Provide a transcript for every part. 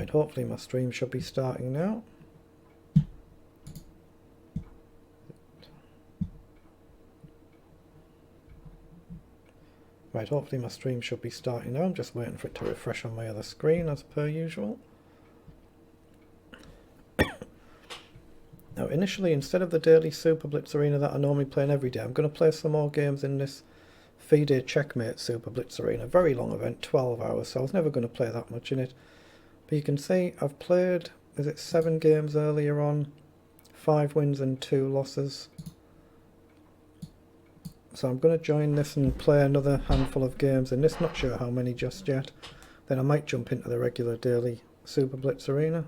Right, hopefully my stream should be starting now. Right, hopefully my stream should be starting now. I'm just waiting for it to refresh on my other screen as per usual. Now initially, instead of the daily Super Blitz Arena that I normally play in every day, I'm going to play some more games in this fide checkmate Super Blitz Arena. Very long event, 12 hours, so I was never going to play that much in it. But you can see I've played, is it 7 games earlier on, 5 wins and 2 losses. So I'm going to join this and play another handful of games in this, not sure how many just yet. Then I might jump into the regular daily Super Blitz Arena.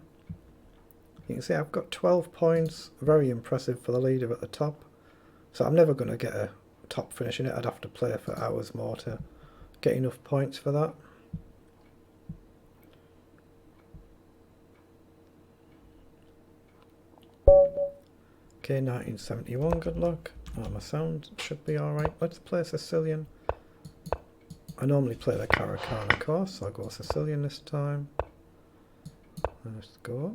You can see I've got 12 points, very impressive for the leader at the top. So I'm never going to get a top finish in it, I'd have to play for hours more to get enough points for that. Okay, 1971, good luck. Oh, my sound should be alright. Let's play Sicilian. I normally play the Caracana course, so I'll go Sicilian this time. Let's go up.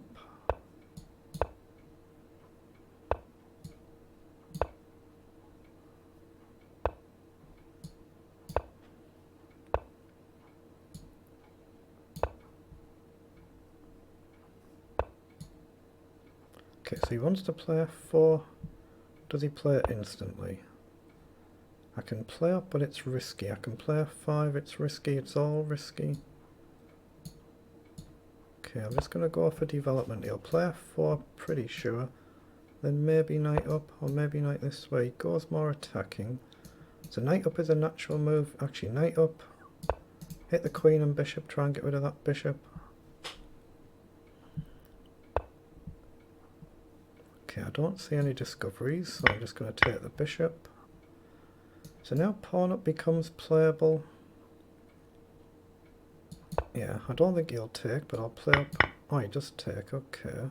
Okay, so he wants to play F4. Does he play it instantly? I can play up, but it's risky. I can play F5, it's risky, it's all risky. Okay, I'm just going to go for development. He'll play F4, pretty sure. Then maybe knight up, or maybe knight this way. He goes more attacking. So knight up is a natural move. Actually, knight up. Hit the queen and bishop, try and get rid of that bishop. Okay, I don't see any discoveries, so I'm just going to take the bishop. So now pawn up becomes playable. Yeah, I don't think he'll take, but I'll play up. Oh, he does take, okay.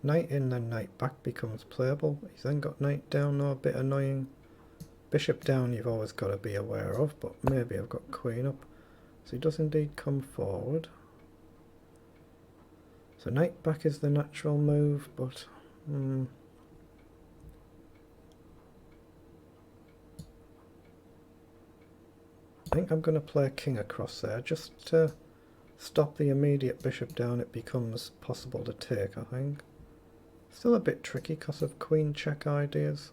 Knight in, then knight back becomes playable. He's then got knight down, though, a bit annoying. Bishop down you've always got to be aware of, but maybe I've got queen up. So he does indeed come forward. So knight back is the natural move, but I think I'm going to play king across there just to stop the immediate bishop down. It becomes possible to take, I think. Still a bit tricky because of queen check ideas.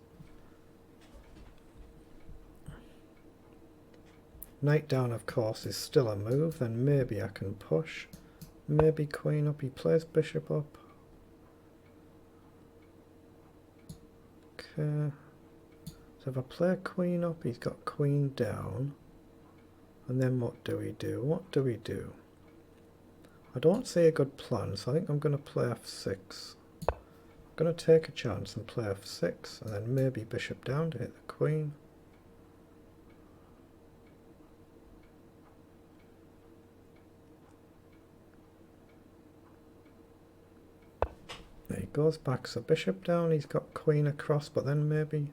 Knight down, of course, is still a move. Then maybe I can push. Maybe queen up. He plays bishop up. Okay. So if I play queen up, he's got queen down. And then what do we do? What do we do? I don't see a good plan, so I think I'm going to play f6. I'm going to take a chance and play f6, and then maybe bishop down to hit the queen. There he goes back, so bishop down, he's got queen across, but then maybe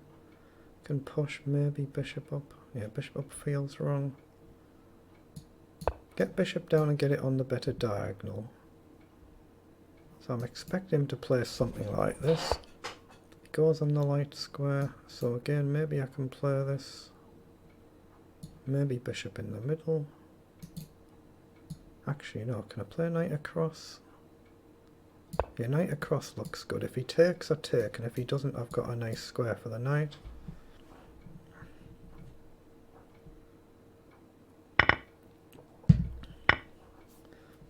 can push, maybe bishop up. Yeah, bishop up feels wrong. Get bishop down and get it on the better diagonal. So I'm expecting him to play something like this. He goes on the light square, so again maybe I can play this. Maybe bishop in the middle. Actually no, can I play knight across? Yeah, knight across looks good. If he takes, I take, and if he doesn't, I've got a nice square for the knight.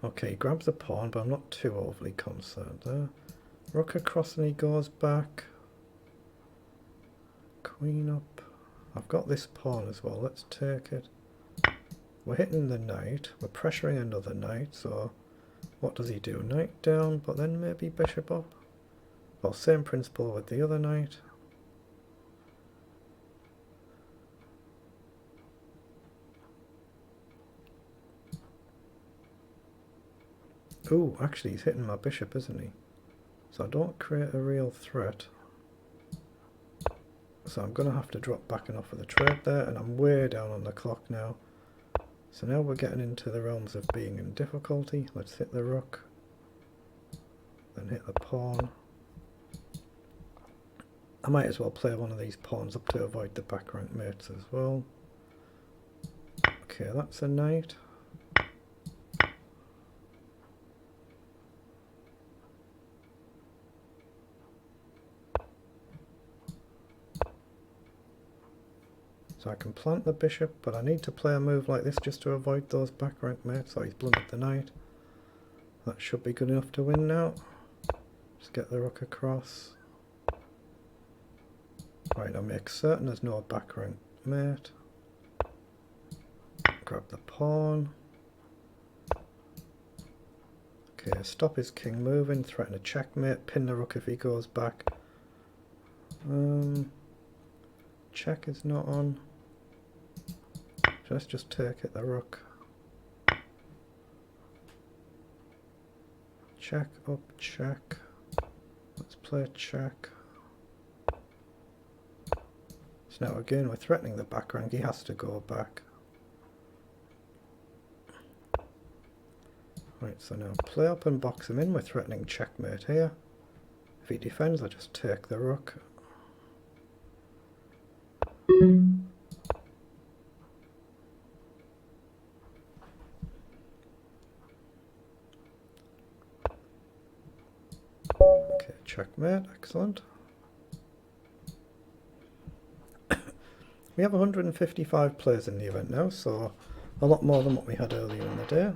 Okay, he grabs a pawn, but I'm not too overly concerned there. Rook across and he goes back. Queen up. I've got this pawn as well, let's take it. We're hitting the knight, we're pressuring another knight, so what does he do? Knight down, but then maybe bishop up. Well, same principle with the other knight. Ooh, actually he's hitting my bishop, isn't he? So I don't create a real threat. So I'm going to have to drop back and offer the trade there, and I'm way down on the clock now. So now we're getting into the realms of being in difficulty. Let's hit the rook, then hit the pawn. I might as well play one of these pawns up to avoid the back rank mates as well. Okay, that's a knight. So I can plant the bishop, but I need to play a move like this just to avoid those back rank mates. So he's blundered the knight. That should be good enough to win now. Just get the rook across. Right, I'll make certain there's no back rank mate. Grab the pawn. Okay, stop his king moving, threaten a checkmate, pin the rook if he goes back. Check is not on. So let's just take it the rook. Check up, check. Let's play check. So now again we're threatening the back rank, he has to go back. Right, so now play up and box him in, we're threatening checkmate here. If he defends I just take the rook. Okay, checkmate, excellent. We have 155 players in the event now, so a lot more than what we had earlier in the day.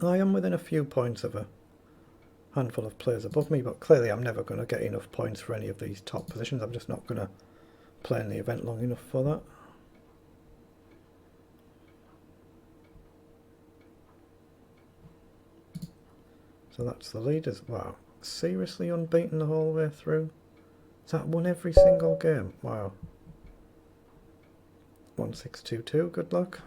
I am within a few points of a handful of players above me, but clearly I'm never going to get enough points for any of these top positions. I'm just not going to play in the event long enough for that. So that's the leaders. Wow, seriously unbeaten the whole way through? Is that won every single game? Wow. 1622, good luck.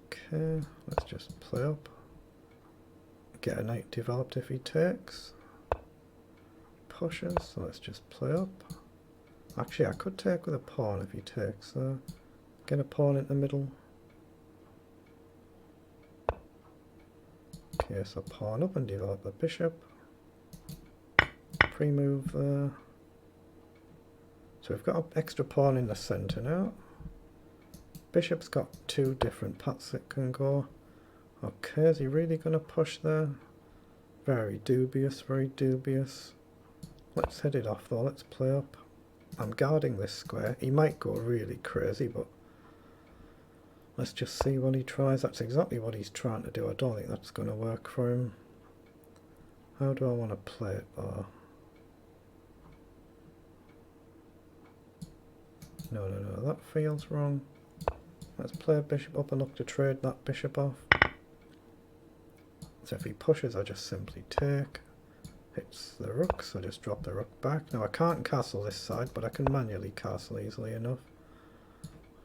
Okay, let's just play up. Get a knight developed if he takes. Pushes, so let's just play up. Actually, I could take with a pawn if he takes. Get a pawn in the middle. Okay, so pawn up and develop the bishop. Pre-move there. So we've got an extra pawn in the centre now. Bishop's got two different paths it can go. Okay, is he really going to push there? Very dubious, very dubious. Let's head it off though, let's play up. I'm guarding this square. He might go really crazy, but let's just see what he tries. That's exactly what he's trying to do. I don't think that's going to work for him. How do I want to play it though? No, that feels wrong. Let's play a bishop up and look to trade that bishop off. So if he pushes, I just simply take. Hits the rook, so just drop the rook back. Now I can't castle this side, but I can manually castle easily enough.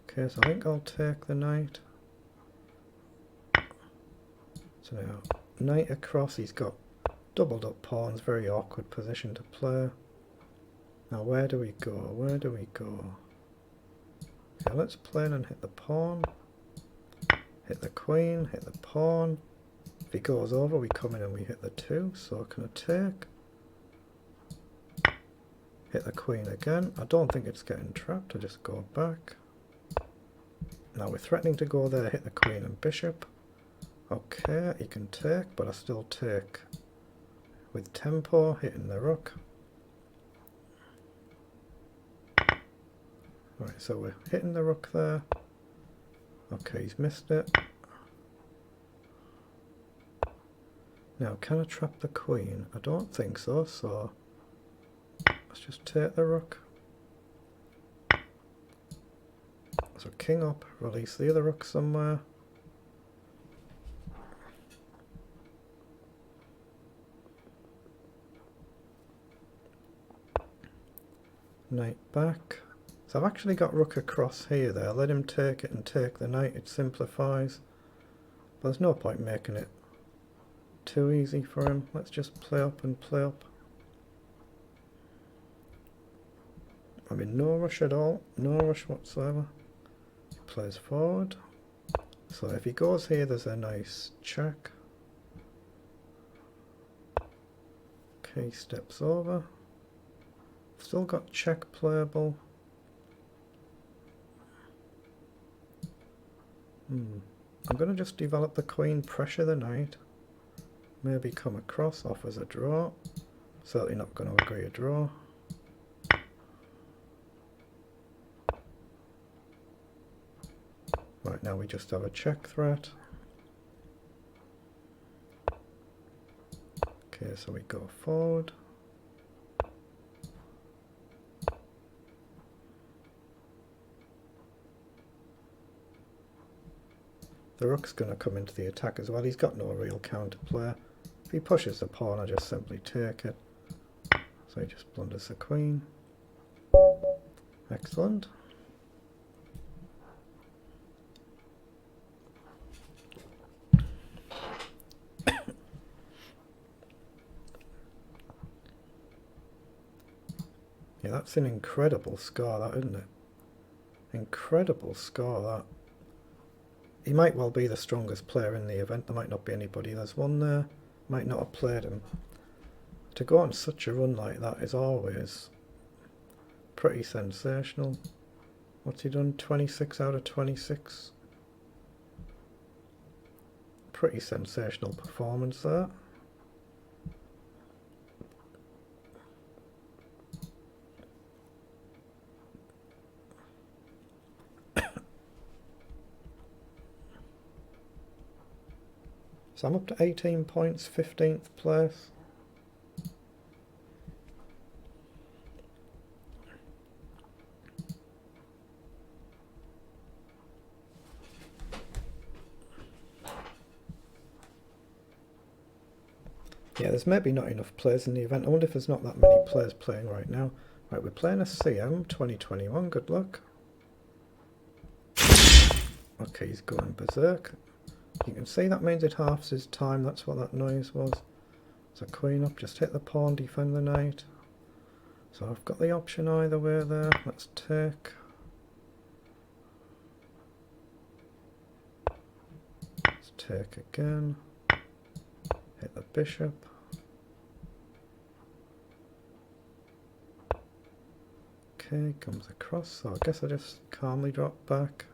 Okay, so I think I'll take the knight. So now, knight across, he's got doubled up pawns, very awkward position to play. Now where do we go? Where do we go? Okay, let's play in and hit the pawn. Hit the queen, hit the pawn. If he goes over, we come in and we hit the 2, so can I take? Hit the queen again. I don't think it's getting trapped, I just go back. Now we're threatening to go there, hit the queen and bishop. Okay, he can take, but I still take with tempo, hitting the rook. Right, so we're hitting the rook there. Okay, he's missed it. Now, can I trap the queen? I don't think so, so let's just take the rook. So king up, release the other rook somewhere. knight back. So I've actually got rook across here there. Let him take it and take the knight. It simplifies. But there's no point making it too easy for him. Let's just play up and play up. I'm in no rush at all. No rush whatsoever. He plays forward. So if he goes here, there's a nice check. Okay, he steps over. Still got check playable. I'm going to just develop the queen, pressure the knight. Maybe come across, offers a draw. Certainly not going to agree a draw. Right, now we just have a check threat. Okay, so we go forward. The rook's going to come into the attack as well. He's got no real counter player. If he pushes the pawn, I just simply take it. So he just blunders the queen. Excellent. Yeah, that's an incredible score, that, isn't it? Incredible score, that. He might well be the strongest player in the event. There might not be anybody. There's one there. Might not have played him. To go on such a run like that is always pretty sensational. What's he done? 26 out of 26. Pretty sensational performance there. So I'm up to 18 points, 15th place. Yeah, there's maybe not enough players in the event. I wonder if there's not that many players playing right now. Right, we're playing a CM 2021. Good luck. Okay, he's going berserk. You can see that means it halves his time. That's what that noise was. So queen up, just hit the pawn, defend the knight. So I've got the option either way there. Let's take. Let's take again. Hit the bishop. Okay, comes across. So I guess I just calmly drop back.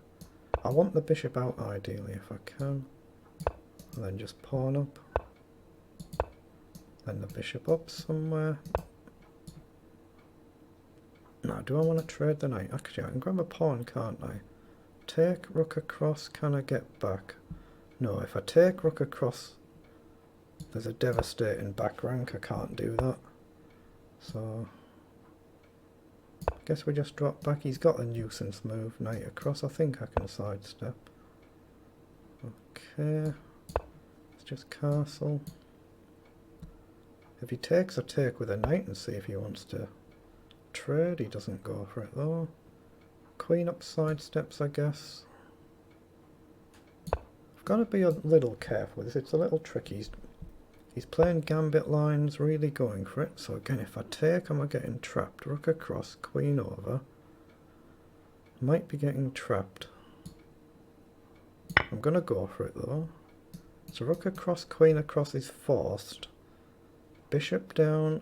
I want the bishop out ideally if I can. And then just pawn up. Then the bishop up somewhere. Now, do I want to trade the knight? Actually, I can grab a pawn, can't I? Take rook across, can I get back? No, if I take rook across, there's a devastating back rank, I can't do that. So, I guess we just drop back. He's got a nuisance move, knight across. I think I can sidestep. Okay, let's just castle. If he takes, I take with a knight and see if he wants to trade. He doesn't go for it though. Queen up sidesteps, I guess. I've got to be a little careful with this. It's a little tricky. He's playing gambit lines, really going for it. So again, if I take, am I getting trapped? Rook across, queen over. Might be getting trapped. I'm going to go for it though. So rook across, queen across is forced. Bishop down,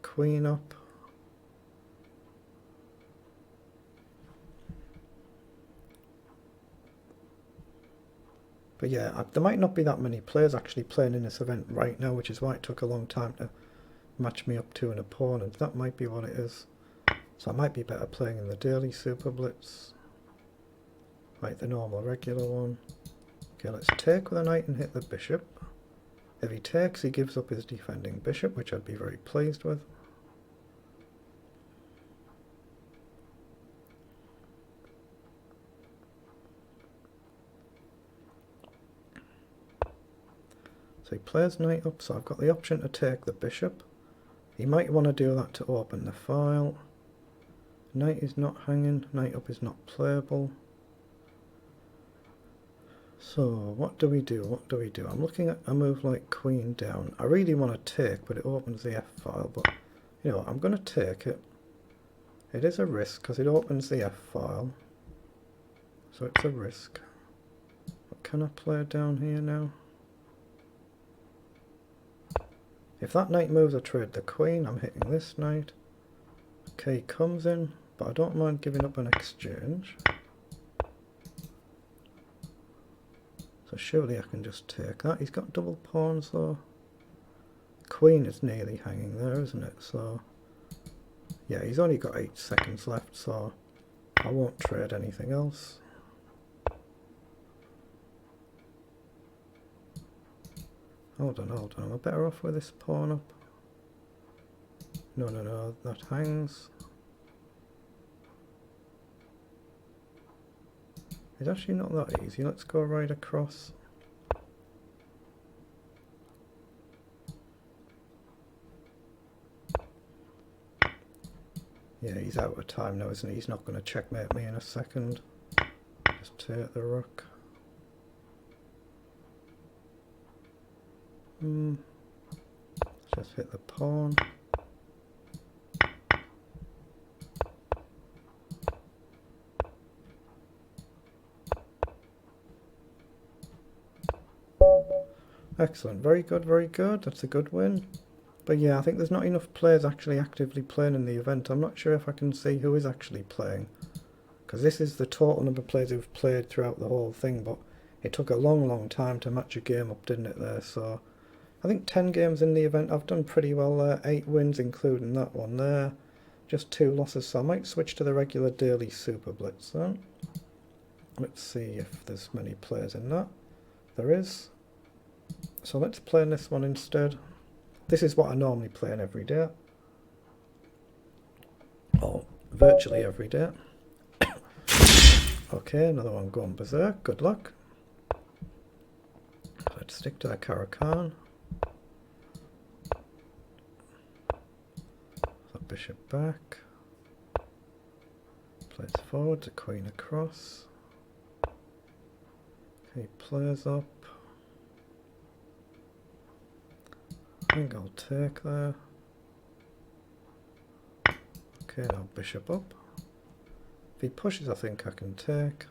queen up. But yeah, there might not be that many players actually playing in this event right now, which is why it took a long time to match me up to an opponent. That might be what it is. So I might be better playing in the daily Super Blitz. Like the normal regular one. Okay, let's take with a knight and hit the bishop. If he takes, he gives up his defending bishop, which I'd be very pleased with. So he plays knight up, so I've got the option to take the bishop. He might want to do that to open the file. Knight is not hanging, knight up is not playable. So what do we do? What do we do? I'm looking at a move like queen down. I really want to take, but it opens the f-file. But you know, I'm going to take it. It is a risk because it opens the f-file. So it's a risk. What can I play down here now? If that knight moves, I trade the queen. I'm hitting this knight. Okay, comes in, but I don't mind giving up an exchange. So surely I can just take that. He's got double pawns though. Queen is nearly hanging there, isn't it? So yeah, he's only got 8 seconds left, so I won't trade anything else. Hold on, am I better off with this pawn up? No, that hangs. It's actually not that easy. Let's go right across. Yeah, he's out of time now, isn't he? He's not going to checkmate me in a second. Just take the rook. Just hit the pawn. Excellent, very good, very good. That's a good win. But yeah, I think there's not enough players actually actively playing in the event. I'm not sure if I can see who is actually playing, because this is the total number of players who've played throughout the whole thing, but it took a long time to match a game up, didn't it, there? So I think 10 games in the event. I've done pretty well there. 8 wins including that one there. Just 2 losses, so I might switch to the regular daily Super Blitz then. Let's see if there's many players in that. There is. So let's play in this one instead. This is what I normally play in every day. Or virtually every day. Okay, another one going berserk. Good luck. Let's stick to the Caro-Kann. So bishop back. Plays forward, the queen across. Okay, plays up. I think I'll take there. Okay, now bishop up. If he pushes, I think I can take.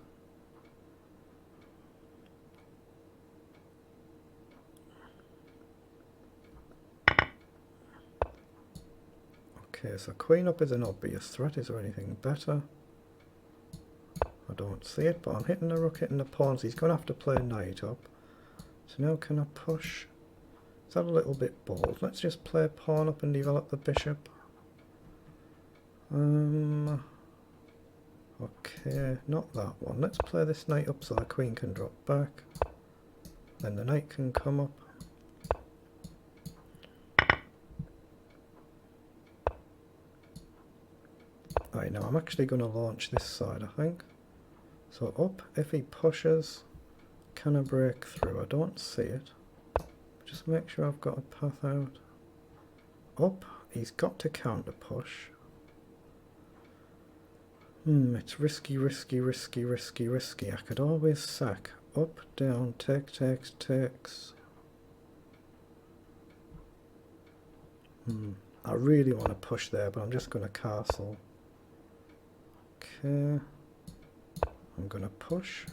Okay, so queen up is an obvious threat. Is there anything better? I don't see it, but I'm hitting the rook, hitting the pawns. He's going to have to play knight up. So now can I push? Is that a little bit bold? Let's just play pawn up and develop the bishop. Okay, not that one. Let's play this knight up so the queen can drop back. Then the knight can come up. Right, now I'm actually going to launch this side, I think. So up, if he pushes, can I break through? I don't see it. Just make sure I've got a path out. Up, he's got to counter push. It's risky. I could always sack. Up, down, takes. I really want to push there, but I'm just going to castle. Okay. I'm going to push.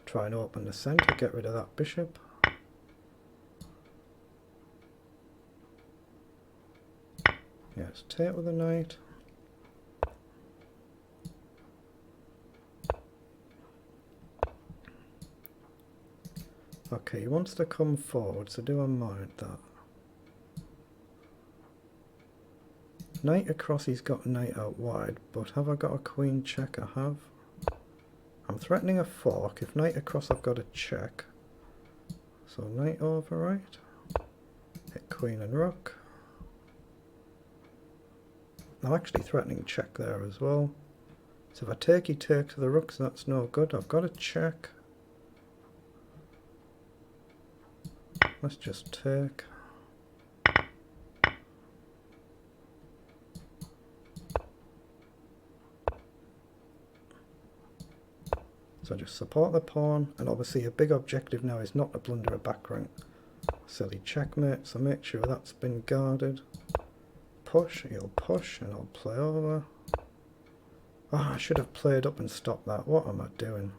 Try and open the centre, get rid of that bishop. Yes, take with a knight. Okay, he wants to come forward, so do I mind that? Knight across, he's got knight out wide, but have I got a queen check? I have. I'm threatening a fork. If knight across, I've got a check. So knight over right. Hit queen and rook. I'm actually threatening check there as well. So if I take, he takes the rooks, that's no good. I've got a check. Let's just take. So just support the pawn, and obviously a big objective now is not to blunder a back rank. Silly checkmate, so make sure that's been guarded. Push, he'll push, and I'll play over. Oh, I should have played up and stopped that. What am I doing?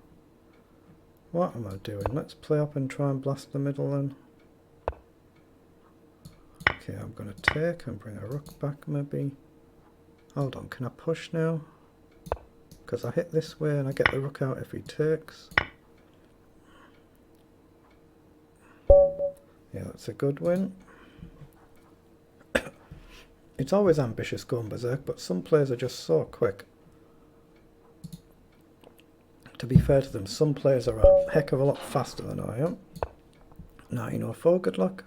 What am I doing? Let's play up and try and blast the middle then. Okay, I'm going to take and bring a rook back maybe. Hold on, can I push now? Because I hit this way and I get the rook out if he takes. Yeah, that's a good win. It's always ambitious going berserk, but some players are just so quick. To be fair to them, some players are a heck of a lot faster than I am. 1904, good luck.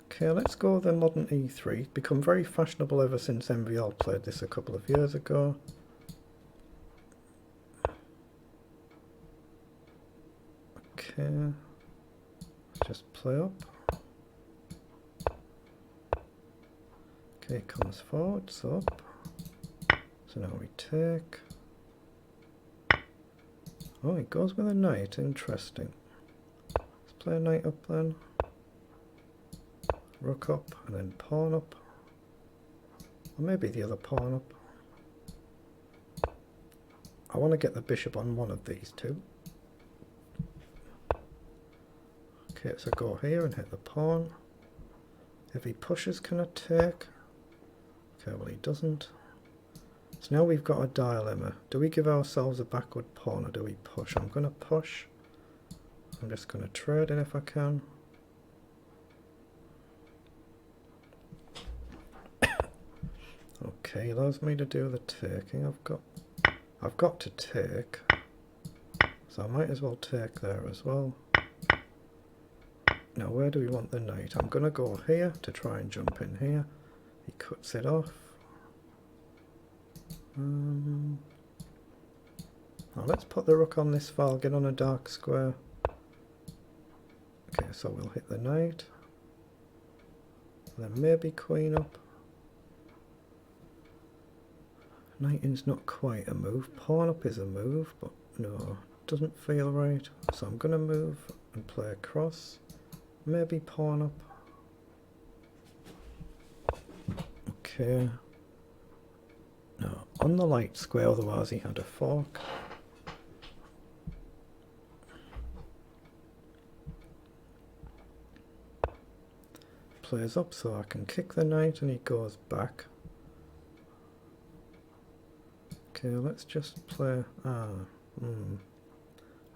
Okay, let's go with the modern e3. It's become very fashionable ever since MVL played this a couple of years ago. Okay, just play up. Okay, comes forward, so up. So now we take. Oh, it goes with a knight, interesting. Let's play a knight up then. Rook up, and then pawn up. Or maybe the other pawn up. I want to get the bishop on one of these two. Okay, so go here and hit the pawn. If he pushes, can I take? Okay, well he doesn't. So now we've got a dilemma. Do we give ourselves a backward pawn or do we push? I'm going to push. I'm just going to trade it if I can. Okay, allows me to do the taking. I've got to take. So I might as well take there as well. Now where do we want the knight? I'm going to go here to try and jump in here. He cuts it off. Now let's put the rook on this file, get on a dark square. Okay, so we'll hit the knight. Then maybe queen up. Knighting's not quite a move. Pawn up is a move, but no, doesn't feel right. So I'm going to move and play across. Maybe pawn up. Okay. No, on the light square, otherwise he had a fork. Plays up so I can kick the knight and he goes back. Okay, let's just play... I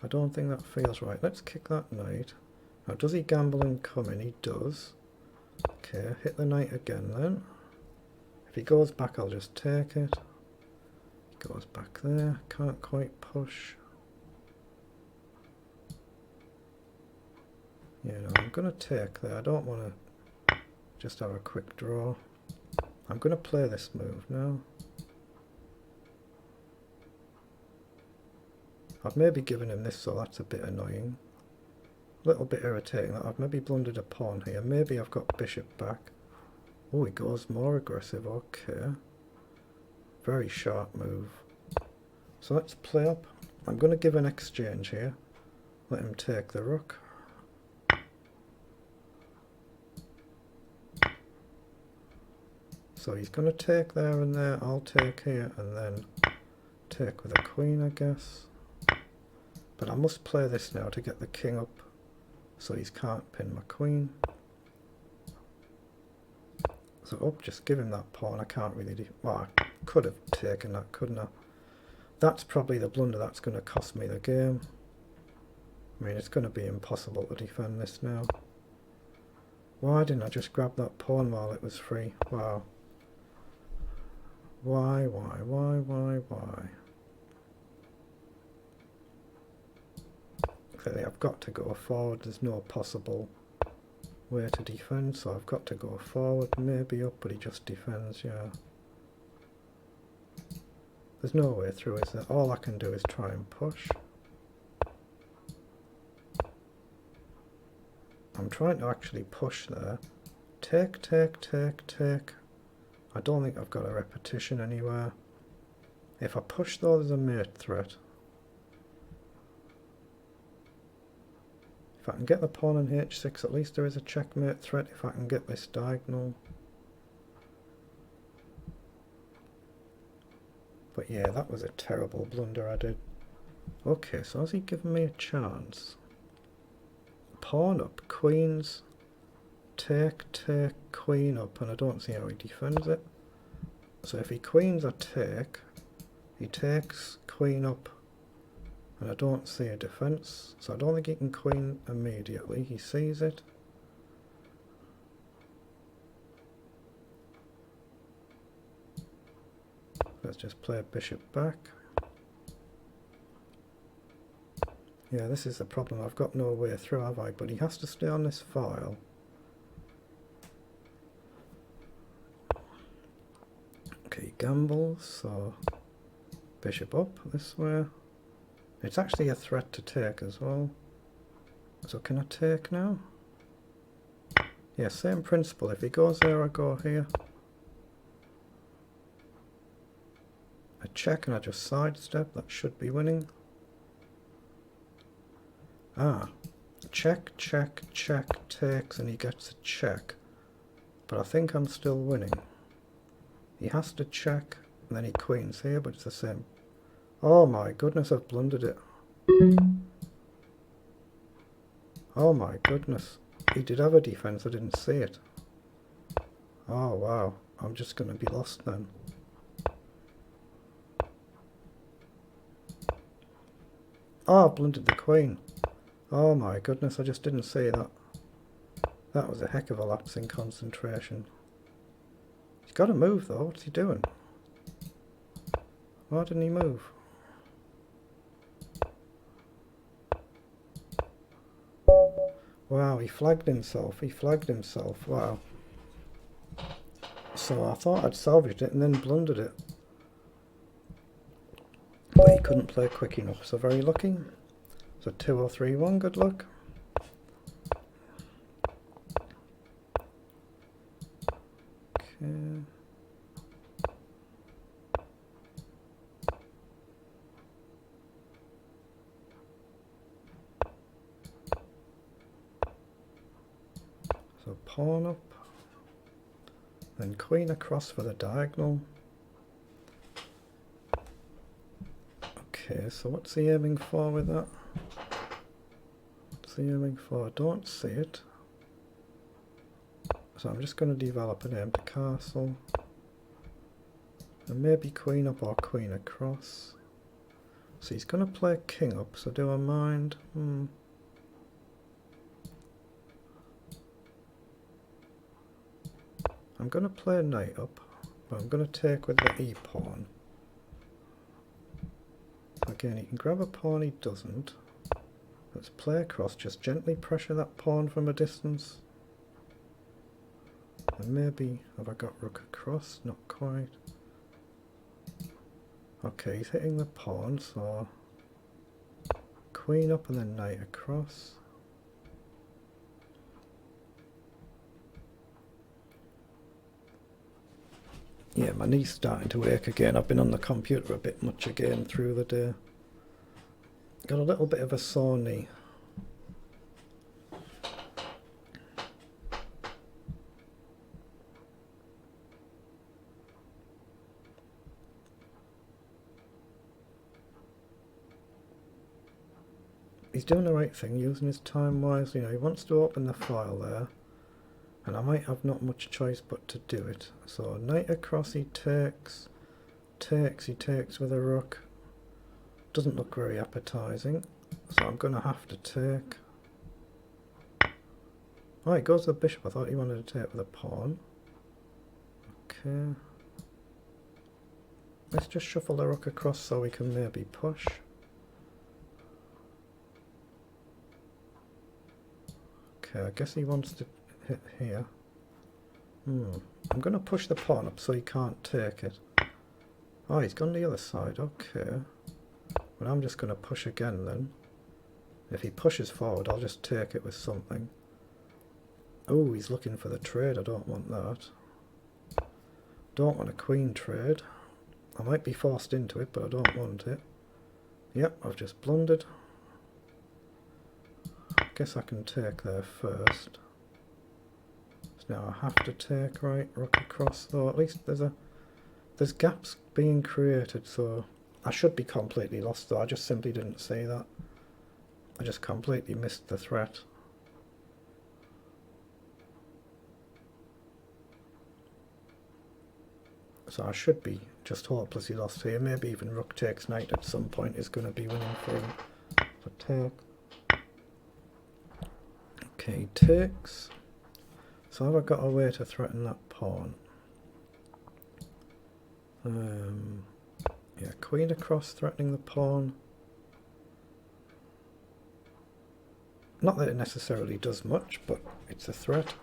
don't think that feels right. Let's kick that knight. Now, does he gamble and come in? He does. Okay, hit the knight again then. If he goes back, I'll just take it. He goes back there. Can't quite push. Yeah, no, I'm going to take there. I don't want to just have a quick draw. I'm going to play this move now. I've maybe given him this, so that's a bit annoying. A little bit irritating that I've maybe blundered a pawn here. Maybe I've got bishop back. Oh, he goes more aggressive. Okay. Very sharp move. So let's play up. I'm going to give an exchange here. Let him take the rook. So he's going to take there and there. I'll take here and then take with a queen, I guess. But I must play this now to get the king up so he can't pin my queen. So up, just give him that pawn. I can't really do... Well, I could have taken that, couldn't I? That's probably the blunder that's going to cost me the game. I mean, it's going to be impossible to defend this now. Why didn't I just grab that pawn while it was free? Wow. Why? Clearly I've got to go forward. There's no possible way to defend, so I've got to go forward, maybe up, but he just defends, yeah. There's no way through, is there? All I can do is try and push. I'm trying to actually push there. Take. I don't think I've got a repetition anywhere. If I push though, there's a mate threat. If I can get the pawn on h6, at least there is a checkmate threat if I can get this diagonal. But yeah, that was a terrible blunder I did. Okay, so has he given me a chance? Pawn up, queens, take, queen up, and I don't see how he defends it. So if he queens I take, he takes, queen up, and I don't see a defence, so I don't think he can queen immediately. He sees it. Let's just play bishop back. Yeah, this is the problem. I've got no way through, have I? But he has to stay on this file. Okay, he gambles, so bishop up this way. It's actually a threat to take as well. So can I take now? Yeah, same principle. If he goes there, I go here. I check and I just sidestep. That should be winning. Ah, check, check, check, takes, and he gets a check. But I think I'm still winning. He has to check, and then he queens here, but it's the same. Oh my goodness, I've blundered it. Oh my goodness. He did have a defense, I didn't see it. Oh wow, I'm just going to be lost then. Oh, I've blundered the queen. Oh my goodness, I just didn't see that. That was a heck of a lapse in concentration. He's got to move though, what's he doing? Why didn't he move? Wow, he flagged himself, wow. So I thought I'd salvaged it and then blundered it. But he couldn't play quick enough, so very lucky. So 2-0-3-1, good luck. Okay. So pawn up, then queen across for the diagonal. Okay, so what's he aiming for with that? What's he aiming for? I don't see it. So I'm just going to develop an aim to castle. And maybe queen up or queen across. So he's going to play king up, so do I mind? I'm going to play knight up, but I'm going to take with the e-pawn. Again, he can grab a pawn, he doesn't. Let's play across, just gently pressure that pawn from a distance. And maybe, have I got rook across? Not quite. Okay, he's hitting the pawn, so queen up and then knight across. Yeah, my knee's starting to ache again. I've been on the computer a bit much again through the day. Got a little bit of a sore knee. He's doing the right thing, using his time wisely. You know, he wants to open the file there. And I might have not much choice but to do it. So knight across, he takes, he takes with a rook. Doesn't look very appetizing, so I'm going to have to take. Oh, he goes to the bishop. I thought he wanted to take with a pawn. Okay. Let's just shuffle the rook across so we can maybe push. Okay, I guess he wants to hit here. I'm going to push the pawn up so he can't take it. Oh, he's gone the other side. Okay. But I'm just going to push again then. If he pushes forward, I'll just take it with something. Oh, he's looking for the trade. I don't want that. Don't want a queen trade. I might be forced into it, but I don't want it. Yep, I've just blundered. I guess I can take there first. So now I have to take, right, rook across though. At least there's gaps being created, so I should be completely lost though. I just simply didn't see that. I just completely missed the threat. So I should be just hopelessly lost here. Maybe even rook takes knight at some point is going to be winning for him. So take. Okay, he takes. So have I got a way to threaten that pawn? Yeah, queen across threatening the pawn. Not that it necessarily does much, but it's a threat.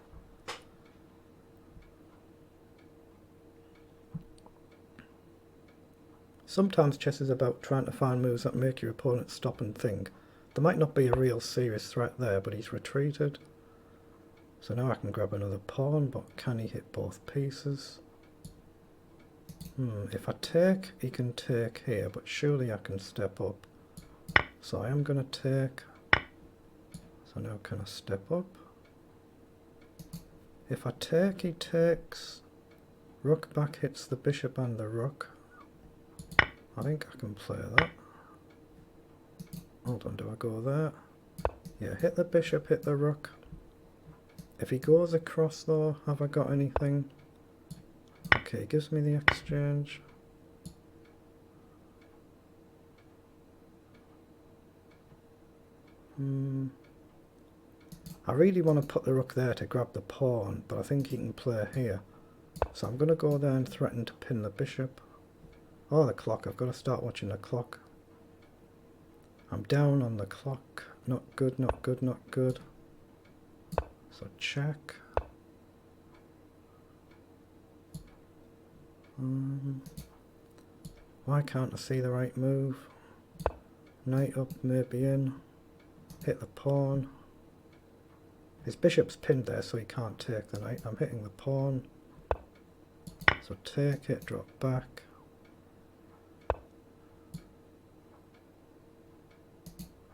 Sometimes chess is about trying to find moves that make your opponent stop and think. There might not be a real serious threat there, but he's retreated. So now I can grab another pawn, but can he hit both pieces? If I take, he can take here, but surely I can step up. So I am going to take. So now can I step up? If I take, he takes. Rook back hits the bishop and the rook. I think I can play that. Hold on, do I go there? Yeah, hit the bishop, hit the rook. If he goes across though, have I got anything? Okay, gives me the exchange. I really want to put the rook there to grab the pawn, but I think he can play here. So I'm going to go there and threaten to pin the bishop. Oh, the clock. I've got to start watching the clock. I'm down on the clock. Not good, not good, not good. So check. Why can't I see the right move? Knight up, maybe in. Hit the pawn. His bishop's pinned there, so he can't take the knight. I'm hitting the pawn. So take it, drop back.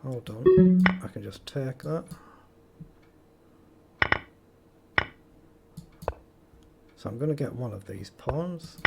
Hold on, I can just take that. So I'm going to get one of these pawns.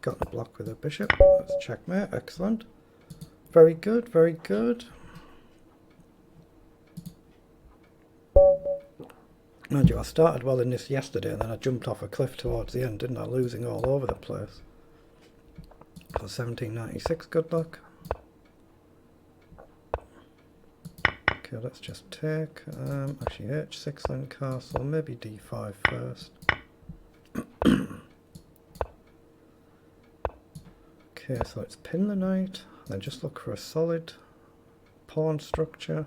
Got the block with a bishop. That's checkmate. Excellent. Very good, very good. Mind you, I started well in this yesterday and then I jumped off a cliff towards the end, didn't I? Losing all over the place. So 1796, good luck. Okay, let's just take. Actually, h6 then castle, maybe d5 first. Okay, so let's pin the knight, then just look for a solid pawn structure.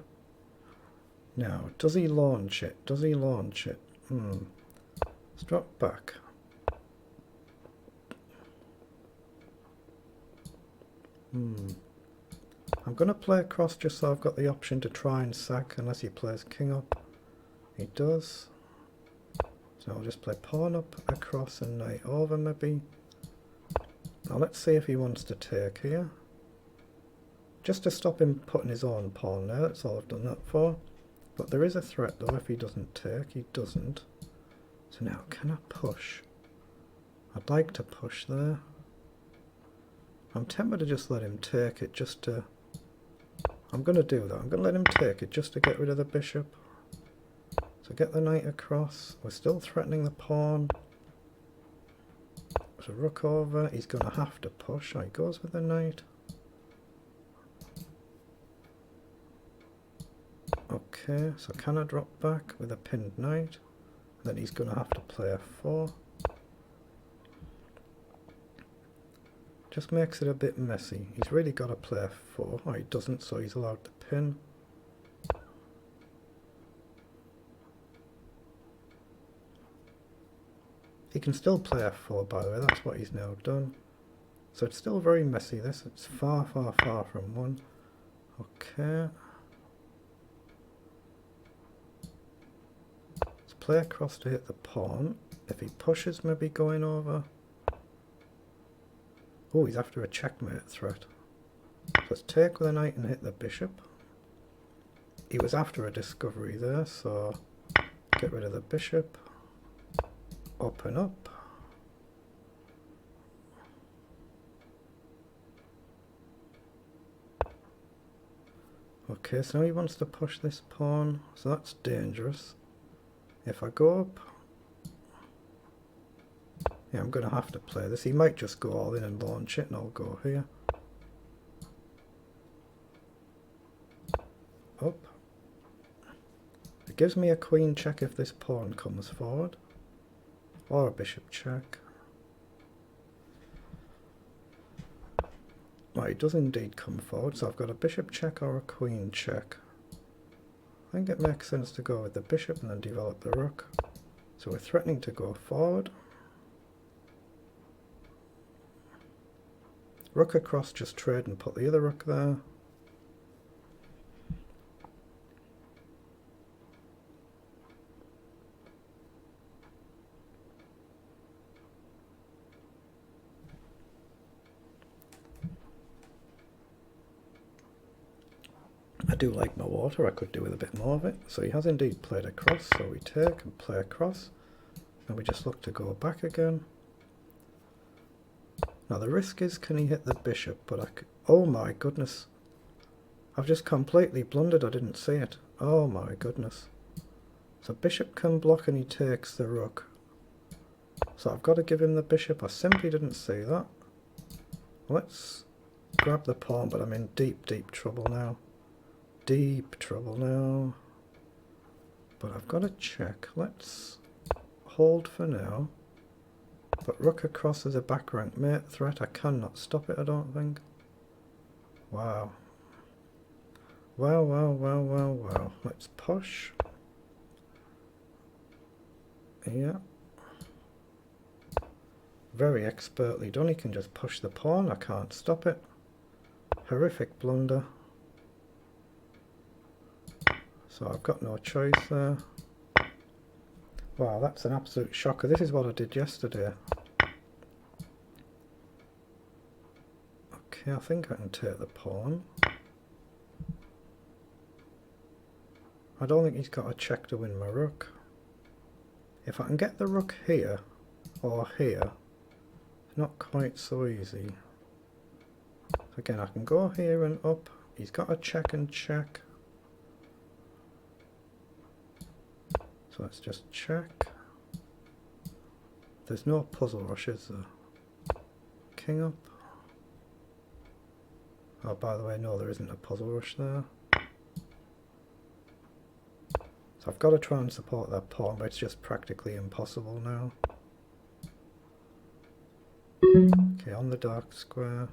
Now, does he launch it? Does he launch it? Let's drop back. I'm going to play across just so I've got the option to try and sack unless he plays king up. He does. So I'll just play pawn up, across and knight over maybe. Now let's see if he wants to take here. Just to stop him putting his own pawn there, that's all I've done that for. But there is a threat though if he doesn't take, he doesn't. So now can I push? I'd like to push there. I'm tempted to just let him take it just to... I'm going to do that, I'm going to let him take it just to get rid of the bishop. So get the knight across, we're still threatening the pawn. So rook over, he's going to have to push, he goes with the knight. Okay, Okay, so can I drop back with a pinned knight? Then he's going to have to play a 4. Just makes it a bit messy. He's really got to play a 4. Oh, he doesn't, so he's allowed to pin. He can still play f4, by the way. That's what he's now done. So it's still very messy, this. It's far, far, far from 1. Okay. Let's play across to hit the pawn. If he pushes, maybe going over. Oh, he's after a checkmate threat. So let's take with a knight and hit the bishop. He was after a discovery there, so get rid of the bishop. Up and up. Okay, so now he wants to push this pawn, so that's dangerous. If I go up, yeah, I'm going to have to play this. He might just go all in and launch it, and I'll go here. Up. It gives me a queen check if this pawn comes forward, or a bishop check. Right, it does indeed come forward, so I've got a bishop check or a queen check. I think it makes sense to go with the bishop and then develop the rook. So we're threatening to go forward. Rook across, just trade and put the other rook there. I do like my water, I could do with a bit more of it. So he has indeed played across, so we take and play across. And we just look to go back again. Now the risk is, can he hit the bishop? But oh my goodness. I've just completely blundered, I didn't see it. Oh my goodness. So bishop can block and he takes the rook. So I've got to give him the bishop, I simply didn't see that. Let's grab the pawn, but I'm in deep, deep trouble now. Deep trouble now. But I've got to check. Let's hold for now. But rook across is a back rank mate threat. I cannot stop it, I don't think. Wow. Wow, wow, wow, wow, wow. Let's push. Yeah. Very expertly done. He can just push the pawn. I can't stop it. Horrific blunder. So I've got no choice there. Wow, that's an absolute shocker. This is what I did yesterday. Okay, I think I can take the pawn. I don't think he's got a check to win my rook. If I can get the rook here, or here, it's not quite so easy. Again, I can go here and up. He's got a check and check. So let's just check. There's no puzzle rush, is there? King up. Oh, by the way, no, there isn't a puzzle rush there. So I've got to try and support that pawn, but it's just practically impossible now. Okay, on the dark square.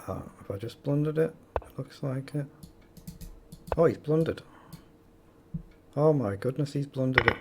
Have I just blundered it? It looks like it. Oh, he's blundered. Oh my goodness, he's blundered it.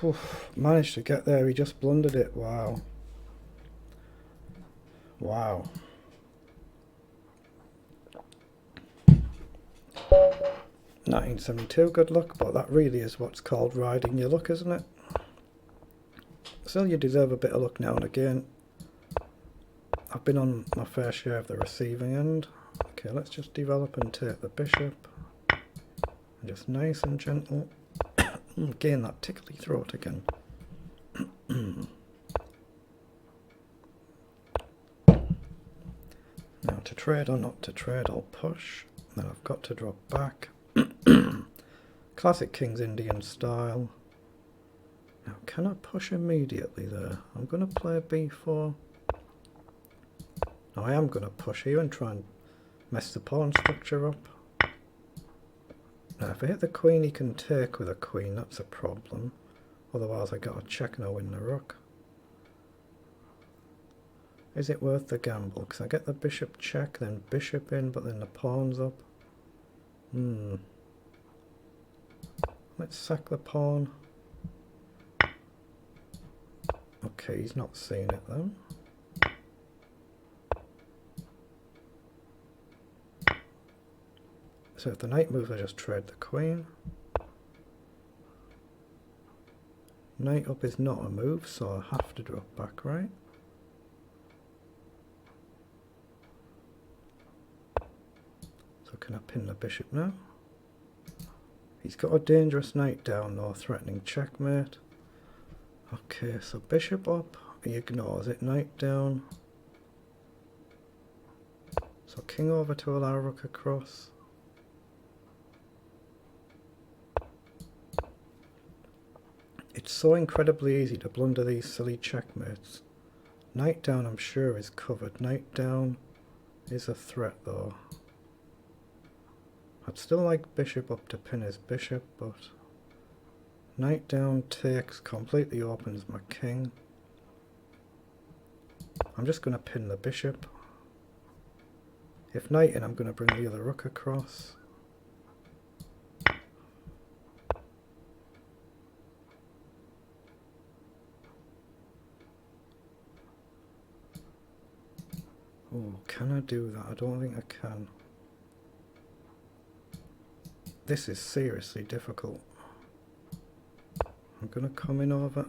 Oof, managed to get there, he just blundered it. Wow. Wow. 1972, good luck, but that really is what's called riding your luck, isn't it? Still, you deserve a bit of luck now and again. I've been on my fair share of the receiving end. Okay, let's just develop and take the bishop. And just nice and gentle. Again, that tickly throat again. Now, to trade or not to trade, I'll push. Then I've got to drop back. Classic King's Indian style. Now, can I push immediately there? I'm going to play b4. Now, I am going to push here and try and mess the pawn structure up. Now, if I hit the queen, he can take with a queen. That's a problem. Otherwise, I got a check and I win the rook. Is it worth the gamble? Because I get the bishop check, then bishop in, but then the pawn's up. Let's sack the pawn. Okay, he's not seeing it then. So if the knight moves, I just trade the queen. Knight up is not a move, so I have to drop back, right? So can I pin the bishop now? He's got a dangerous knight down, though, threatening checkmate. Okay, so bishop up, he ignores it, knight down. So king over to allow rook across. It's so incredibly easy to blunder these silly checkmates. Knight down, I'm sure, is covered. Knight down is a threat, though. I'd still like bishop up to pin his bishop, but knight down takes, completely opens my king. I'm just going to pin the bishop. If knight in, I'm going to bring the other rook across. Oh, can I do that? I don't think I can. This is seriously difficult. I'm going to come in over.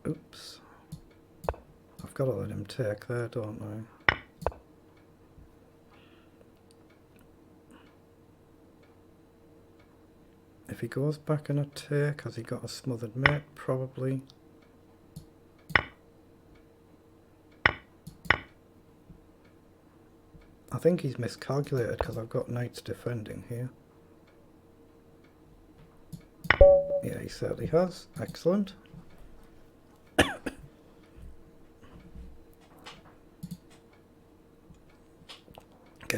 Oops. I've got to let him take there, don't I? If he goes back in a take, has he got a smothered mate? Probably. I think he's miscalculated because I've got knights defending here. Yeah, he certainly has. Excellent. Again,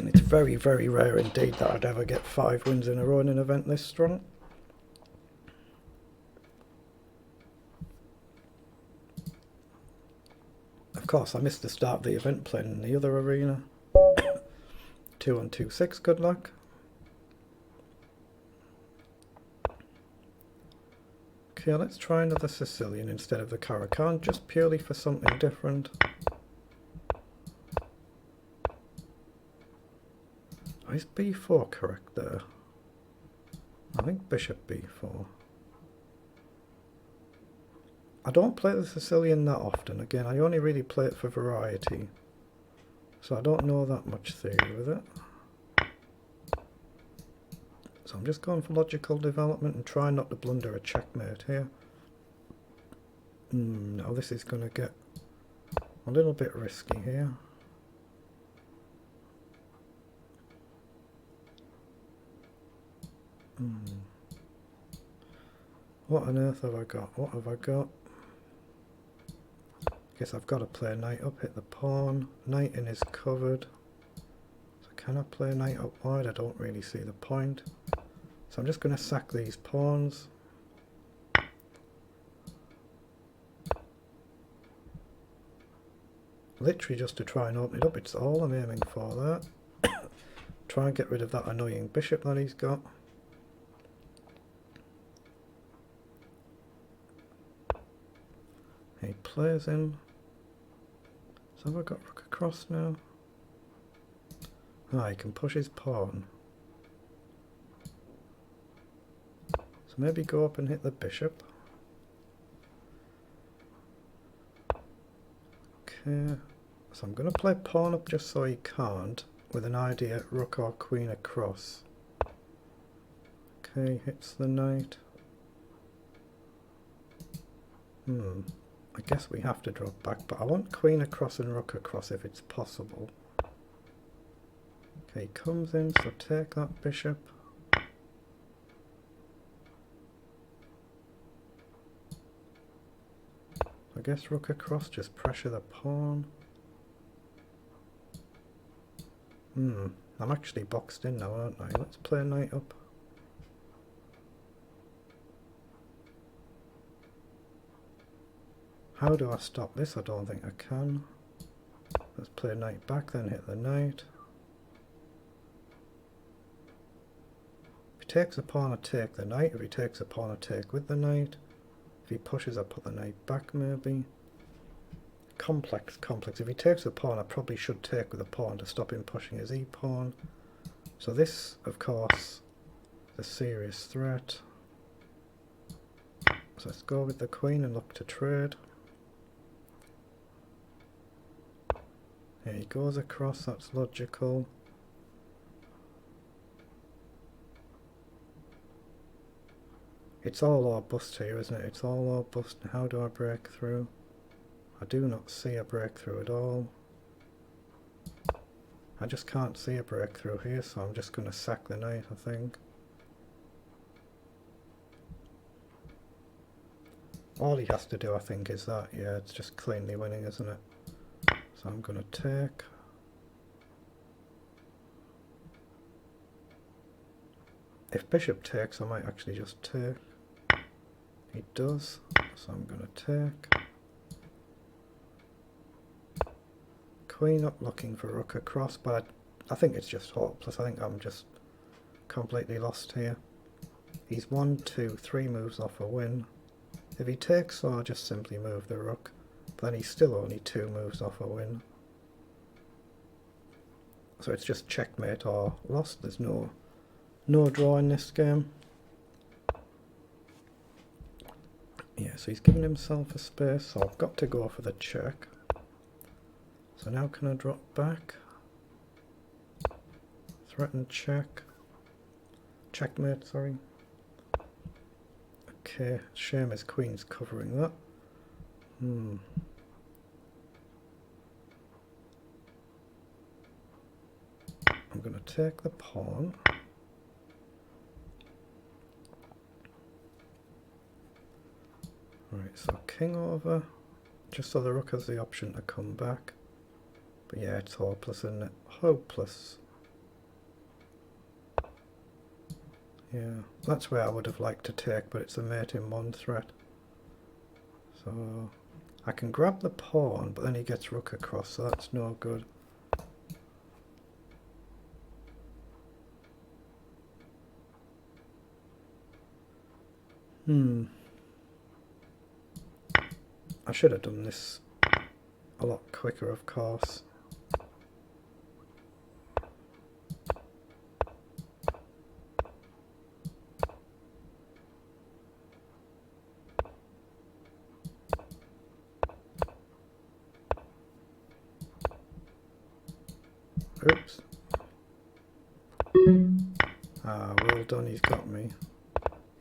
it's very, very rare indeed that I'd ever get 5 wins in a row in an event this strong. Of course, I missed the start of the event playing in the other arena. 2-1-2-6, good luck. Okay, let's try another Sicilian instead of the Caracan, just purely for something different. Oh, is b4 correct there? I think bishop b4. I don't play the Sicilian that often. Again, I only really play it for variety. So I don't know that much theory with it. So I'm just going for logical development and try not to blunder a checkmate here. No, this is going to get a little bit risky here. What on earth have I got? What have I got? Guess I've got to play knight up, hit the pawn. Knight in is covered. So can I play knight up wide? I don't really see the point. So I'm just going to sack these pawns. Literally just to try and open it up. It's all I'm aiming for there. Try and get rid of that annoying bishop that he's got. He plays in. So have I got rook across now? Ah, he can push his pawn. So maybe go up and hit the bishop. Okay, so I'm going to play pawn up just so he can't, with an idea rook or queen across. Okay, hits the knight. I guess we have to drop back, but I want queen across and rook across if it's possible. Okay, he comes in, so take that bishop. I guess rook across, just pressure the pawn. I'm actually boxed in now, aren't I? Let's play knight up. How do I stop this? I don't think I can. Let's play knight back, then hit the knight. If he takes a pawn, I take the knight. If he takes a pawn, I take with the knight. If he pushes, I put the knight back maybe. Complex. If he takes a pawn, I probably should take with a pawn to stop him pushing his e-pawn. So this, of course, is a serious threat. So let's go with the queen and look to trade. Here he goes across, that's logical. It's all or bust here, isn't it? It's all or bust. How do I break through? I do not see a breakthrough at all. I just can't see a breakthrough here, so I'm just going to sack the knight, I think. All he has to do, I think, is that. Yeah, it's just cleanly winning, isn't it? So I'm going to take. If bishop takes, I might actually just take. He does, so I'm going to take. Queen up looking for rook across, but I think it's just hopeless. I think I'm just completely lost here. He's 1, 2, 3 moves off a win. If he takes, so I'll just simply move the rook. But then he's still only 2 moves off a win. So it's just checkmate or lost. There's no draw in this game. Yeah, so he's giving himself a space, so I've got to go for the check. So now can I drop back? Threaten check. Checkmate, sorry. Okay, shame his queen's covering that. I'm going to take the pawn. Right, so king over, just so the rook has the option to come back. But yeah, it's hopeless, isn't it? Hopeless. Yeah, that's where I would have liked to take, but it's a mate in 1 threat. So I can grab the pawn, but then he gets rook across, so that's no good. I should have done this a lot quicker, of course. Oops. Ah, well done, he's got me.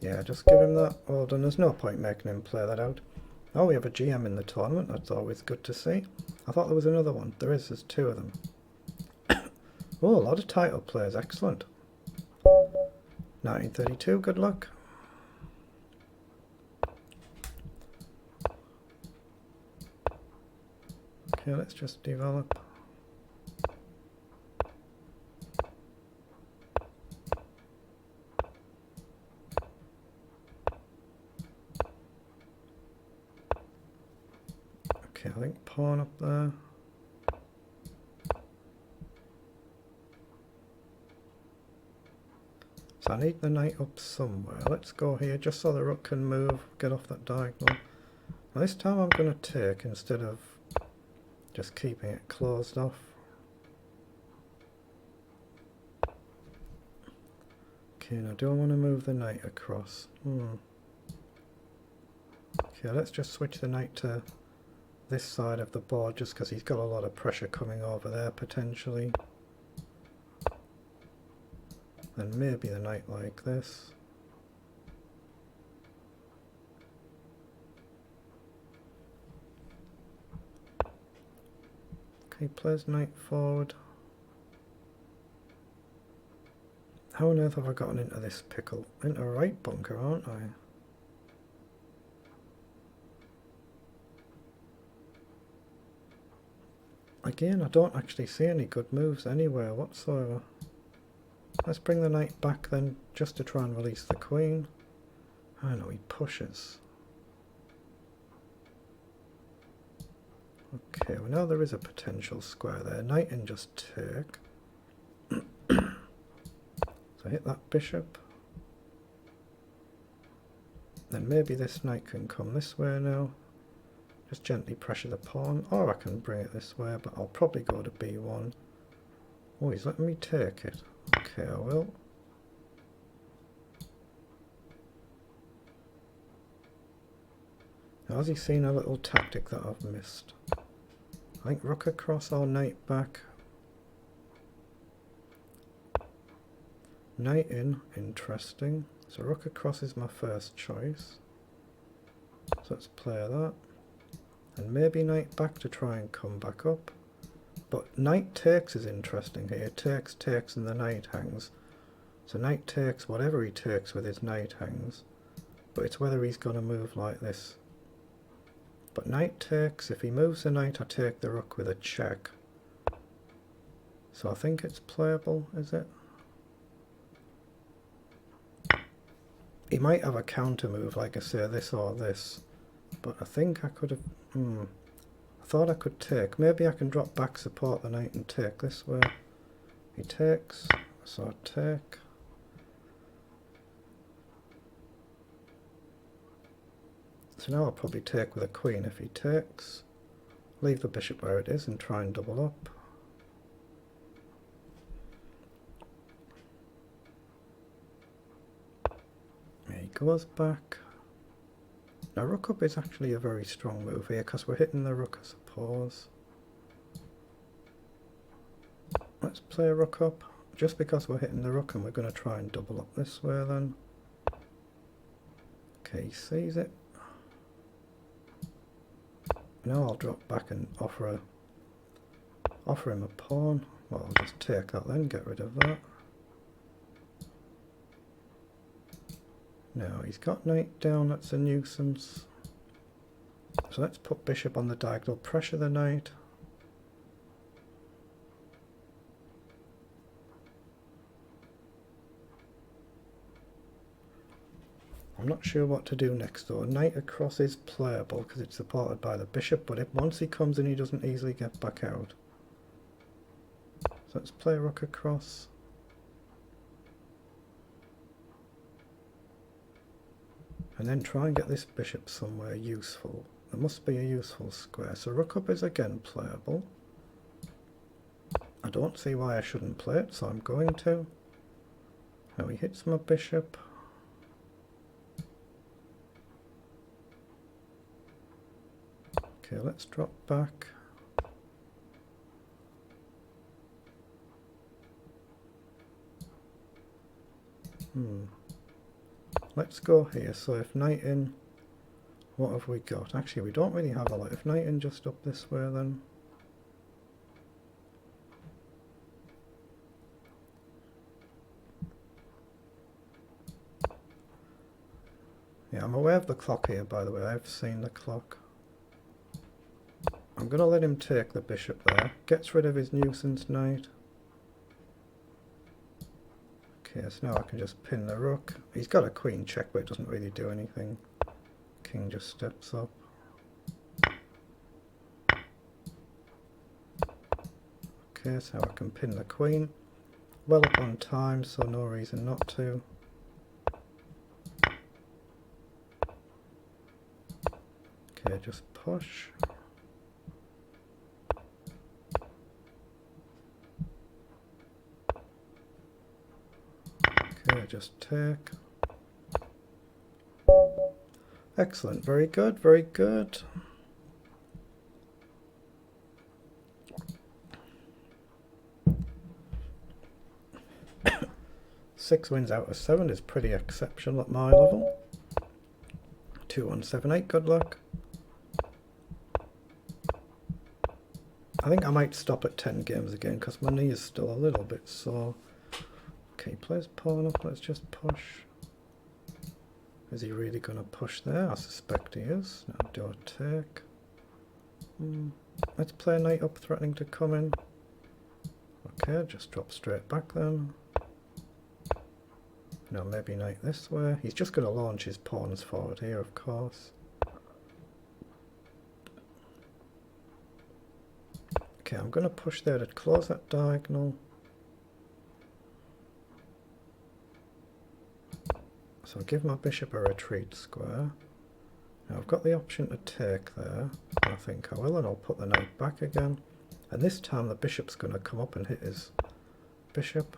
Yeah, just give him that. Well done, there's no point making him play that out. Oh, we have a GM in the tournament, that's always good to see. I thought there was another one. There's 2 of them. Oh, a lot of title players, excellent. 1932, good luck. Okay, let's just develop. Okay, I think pawn up there. So I need the knight up somewhere. Let's go here just so the rook can move, get off that diagonal. Now this time I'm going to take instead of just keeping it closed off. Okay, now do I want to move the knight across? Okay, let's just switch the knight to this side of the board just because he's got a lot of pressure coming over there potentially. And maybe the knight like this. Okay, plays knight forward. How on earth have I gotten into this pickle? Into a right bunker, aren't I? Again, I don't actually see any good moves anywhere whatsoever. Let's bring the knight back then, just to try and release the queen. I know, he pushes. Okay, well now there is a potential square there. Knight and just take. So hit that bishop. Then maybe this knight can come this way now. Just gently pressure the pawn, or I can bring it this way, but I'll probably go to b1. Oh, he's letting me take it. Okay, I will. Now, has he seen a little tactic that I've missed? I think rook across or knight back. Knight in, interesting. So rook across is my first choice. So let's play that. And maybe knight back to try and come back up. But knight takes is interesting here. Takes, and the knight hangs. So knight takes, whatever he takes with his knight hangs. But it's whether he's going to move like this. But knight takes, if he moves the knight, I take the rook with a check. So I think it's playable, is it? He might have a counter move, like I say, this or this. But I think I could have... I thought I could take. Maybe I can drop back, support the knight and take this way. He takes, so I take. So now I'll probably take with a queen if he takes. Leave the bishop where it is and try and double up. He goes back. Now rook up is actually a very strong move here because we're hitting the rook, I suppose. Let's play rook up, just because we're hitting the rook, and we're going to try and double up this way then. Okay, he sees it. Now I'll drop back and offer him a pawn. Well, I'll just take that then, get rid of that. Now he's got knight down, that's a nuisance. So let's put bishop on the diagonal, pressure the knight. I'm not sure what to do next though. Knight across is playable because it's supported by the bishop, but once he comes in he doesn't easily get back out. So let's play rook across. And then try and get this bishop somewhere useful. There must be a useful square. So rook up is again playable. I don't see why I shouldn't play it, so I'm going to. Now he hits my bishop. Okay, let's drop back. Let's go here. So if knight in, what have we got? Actually, we don't really have a lot. If knight in just up this way then. Yeah, I'm aware of the clock here, by the way. I've seen the clock. I'm going to let him take the bishop there. Gets rid of his nuisance knight. Okay, so now I can just pin the rook. He's got a queen check, but it doesn't really do anything. King just steps up. Okay, so I can pin the queen. Well up on time, so no reason not to. Okay, just push. Okay, Okay, just take. Excellent, very good, very good. Six wins out of 7 is pretty exceptional at my level. 2178, good luck. I think I might stop at 10 games again because my knee is still a little bit sore. Okay, he plays pawn up, let's just push. Is he really going to push there? I suspect he is. Now do a take. Let's play knight up, threatening to come in. Okay, just drop straight back then. No, maybe knight this way. He's just going to launch his pawns forward here, of course. Okay, I'm going to push there to close that diagonal. So I'll give my bishop a retreat square. Now I've got the option to take there. I think I will, and I'll put the knight back again. And this time the bishop's going to come up and hit his bishop.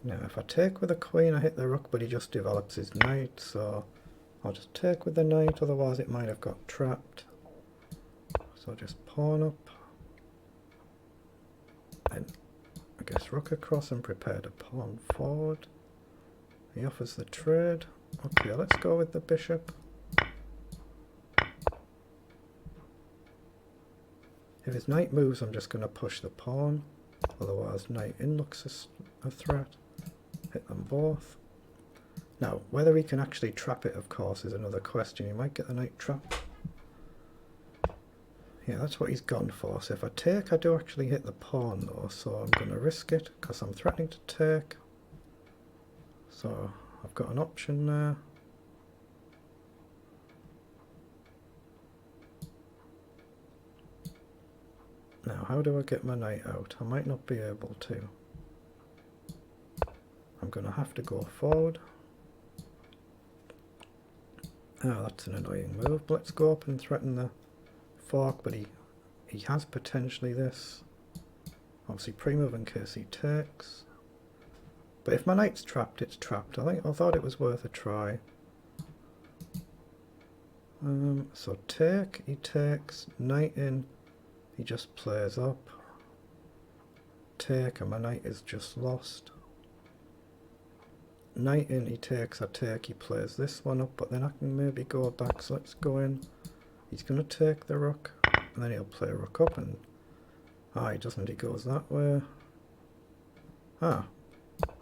Now if I take with the queen I hit the rook, but he just develops his knight, so I'll just take with the knight, otherwise it might have got trapped. So I'll just pawn up. And I guess rook across and prepare to pawn forward. He offers the trade. Okay, let's go with the bishop. If his knight moves, I'm just going to push the pawn. Otherwise, knight in looks a threat. Hit them both. Now, whether he can actually trap it, of course, is another question. He might get the knight trapped. Yeah, that's what he's gone for. So if I take, I do actually hit the pawn, though. So I'm going to risk it, because I'm threatening to take. So I've got an option there. Now, how do I get my knight out? I might not be able to. I'm going to have to go forward. Oh, that's an annoying move. But let's go up and threaten the fork, but he has potentially this. Obviously pre-move in case he takes. But if my knight's trapped, it's trapped. I thought it was worth a try. So take, he takes, knight in, he just plays up. Take, and my knight is just lost. Knight in, he takes, I take, he plays this one up, but then I can maybe go back, so let's go in. He's going to take the rook, and then he'll play rook up, and he doesn't, he goes that way.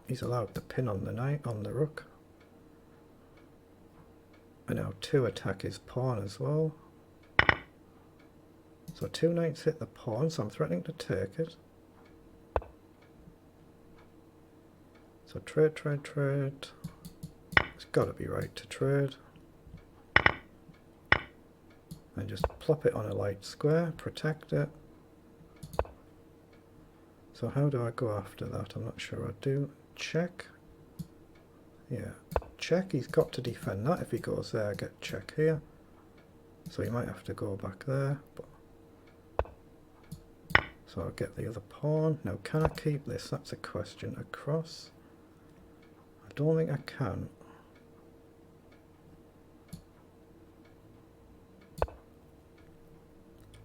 He's allowed to pin on the knight, on the rook. And now to attack his pawn as well. So two knights hit the pawn, so I'm threatening to take it. So trade, trade, trade. It's got to be right to trade. And just plop it on a light square, protect it. So how do I go after that? I'm not sure I do. Check. Yeah, check. He's got to defend that. If he goes there, I get check here. So he might have to go back there. But so I'll get the other pawn. Now, can I keep this? That's a question. Across. I don't think I can.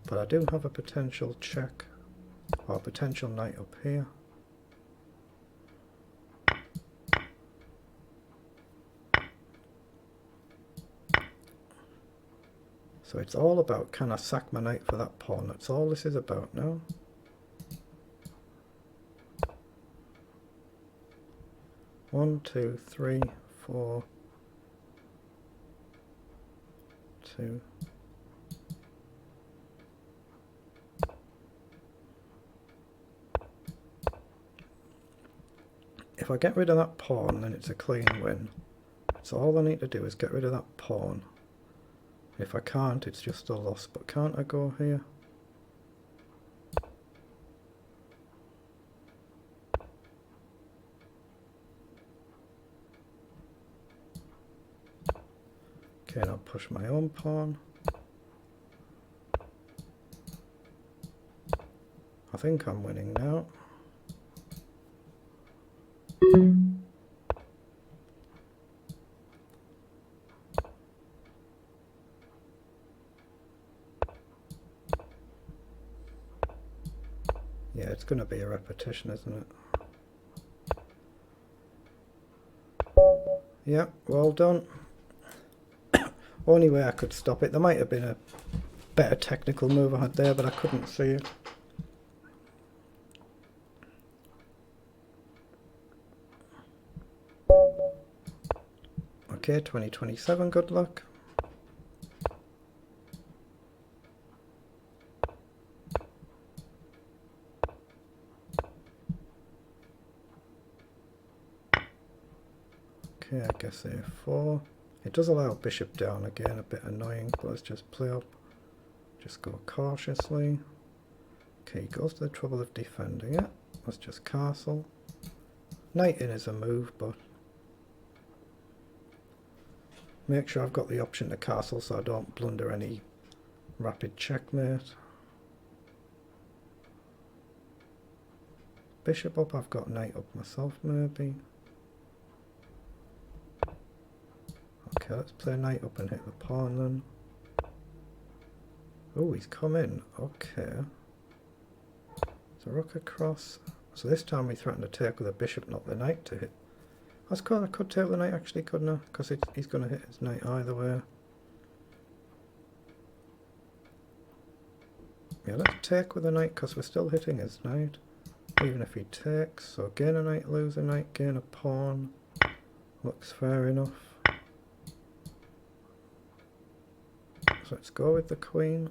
But I do have a potential check, or a potential knight up here. So it's all about, can I sack my knight for that pawn? That's all this is about now. One, two, three, four, two. If I get rid of that pawn, then it's a clean win. So all I need to do is get rid of that pawn. If I can't, it's just a loss. But can't I go here? Okay, and I'll push my own pawn. I think I'm winning now. Yeah, it's going to be a repetition, isn't it? Yeah, well done. Only way I could stop it. There might have been a better technical move I had there, but I couldn't see it. Okay, 2027, good luck. Okay, I guess A4. It does allow bishop down again, a bit annoying, but let's just play up. Just go cautiously. Okay, he goes to the trouble of defending it. Let's just castle. Knight in is a move, but make sure I've got the option to castle so I don't blunder any rapid checkmate. Bishop up, I've got knight up myself maybe. Okay, let's play knight up and hit the pawn then. Oh, he's come in. Okay. So rook across. So this time we threaten to take with a bishop, not the knight to hit. I could take the knight actually, couldn't I? Because he's going to hit his knight either way. Yeah, let's take with the knight because we're still hitting his knight. Even if he takes. So gain a knight, lose a knight, gain a pawn. Looks fair enough. So let's go with the queen.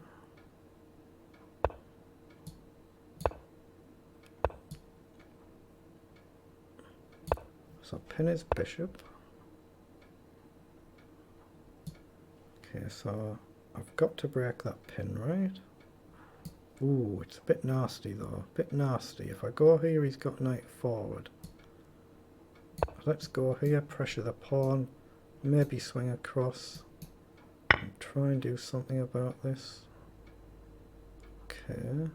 So pin his bishop. Okay, so I've got to break that pin, right? Ooh, it's a bit nasty though. A bit nasty. If I go here, he's got knight forward. Let's go here, pressure the pawn, maybe swing across. And try and do something about this. Okay.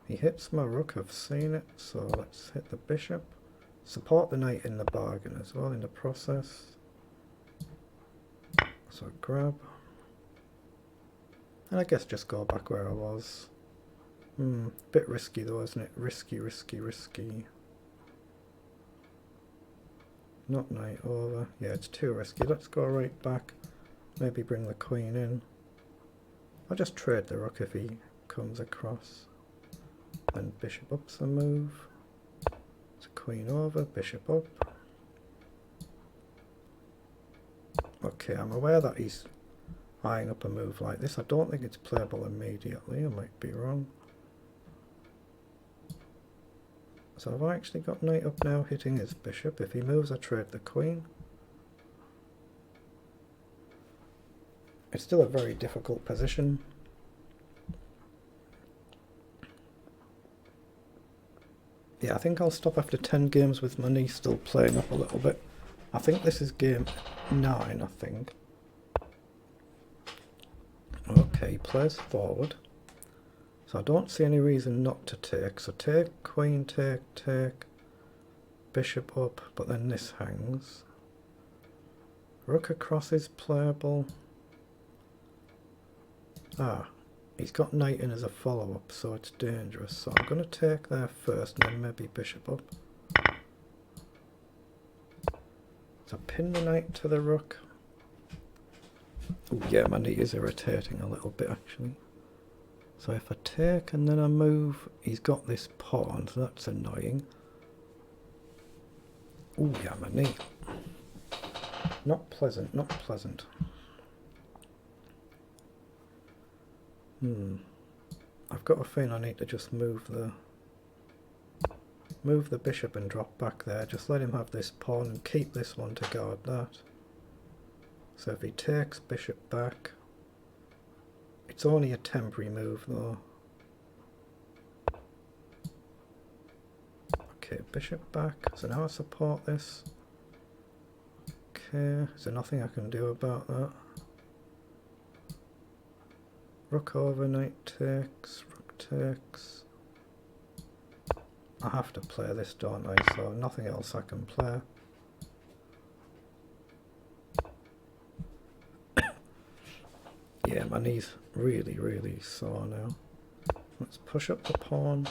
He hits my rook, I've seen it, so let's hit the bishop. Support the knight in the bargain as well in the process. So grab. And I guess just go back where I was. Bit risky though, isn't it? Risky, risky, risky. Not knight over. Yeah, it's too risky. Let's go right back. Maybe bring the queen in. I'll just trade the rook if he comes across. Then bishop up's a move. It's a queen over, bishop up. Okay, I'm aware that he's eyeing up a move like this. I don't think it's playable immediately. I might be wrong. So I've actually got knight up now hitting his bishop. If he moves, I trade the queen. It's still a very difficult position. Yeah, I think I'll stop after 10 games with my knee still playing up a little bit. I think this is game 9, I think. Okay, he plays forward. So I don't see any reason not to take. So take, queen, take, bishop up, but then this hangs. Rook across is playable. Ah, he's got knight in as a follow-up, so it's dangerous. So I'm going to take there first and then maybe bishop up. So pin the knight to the rook. Oh yeah, my knee is irritating a little bit actually. So if I take and then I move, he's got this pawn, so that's annoying. Oh yeah, my knee. Not pleasant, not pleasant. I've got a feeling I need to just move the bishop and drop back there. Just let him have this pawn and keep this one to guard that. So if he takes bishop back, it's only a temporary move though. Okay, bishop back. So now I support this. Okay, is there nothing I can do about that? Rook over, knight takes, rook takes. I have to play this, don't I? So nothing else I can play. Yeah, my knee's really, really sore now. Let's push up the pawn.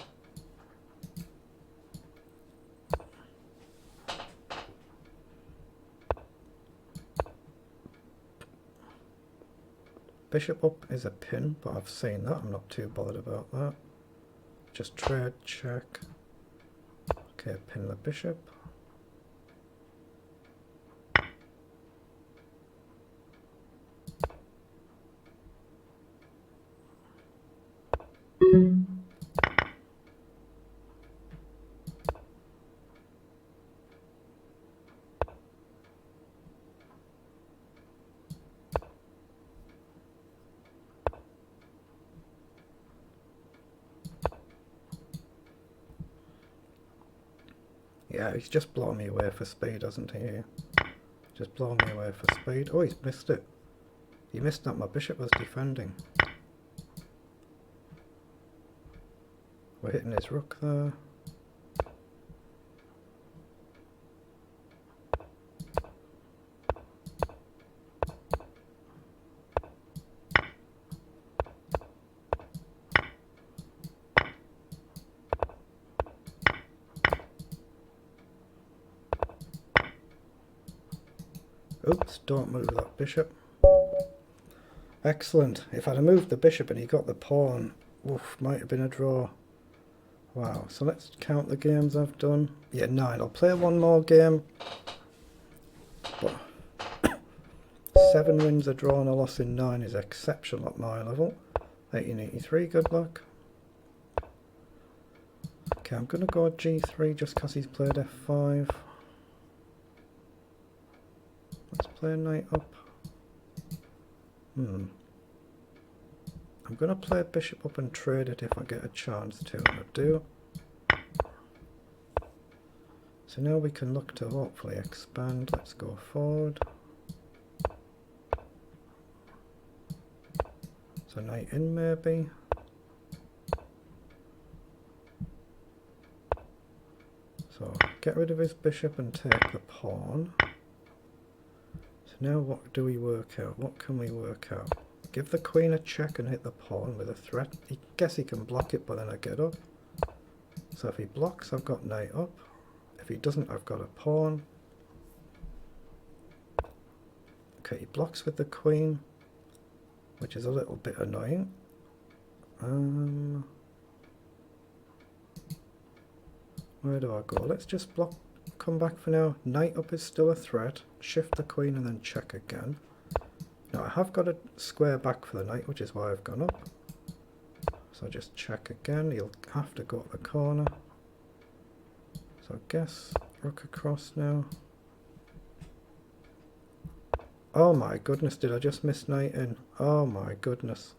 Bishop up is a pin, but I've seen that. I'm not too bothered about that. Just trade, check. Okay, pin the bishop. Yeah, he's just blowing me away for speed, hasn't he? Just blowing me away for speed. Oh, he's missed it. He missed that my bishop was defending. We're hitting his rook there. Oops, don't move that bishop. Excellent. If I'd have moved the bishop and he got the pawn, oof, might have been a draw. Wow, so let's count the games I've done. Yeah, 9. I'll play one more game. But 7 wins, a draw and a loss in 9 is exceptional at my level. 1883, good luck. Okay, I'm going to go g3 just because he's played f5. Let's play knight up. I'm going to play bishop up and trade it if I get a chance to, and I do. So now we can look to hopefully expand. Let's go forward. So knight in maybe. So get rid of his bishop and take the pawn. So now what do we work out? What can we work out? Give the queen a check and hit the pawn with a threat. I guess he can block it, but then I get up. So if he blocks, I've got knight up. If he doesn't, I've got a pawn. Okay, he blocks with the queen, which is a little bit annoying. Where do I go? Let's just block, come back for now. Knight up is still a threat. Shift the queen and then check again. Now I have got a square back for the knight, which is why I've gone up. So just check again. He'll have to go to the corner. So I guess rook across now. Oh my goodness, did I just miss knight in? Oh my goodness.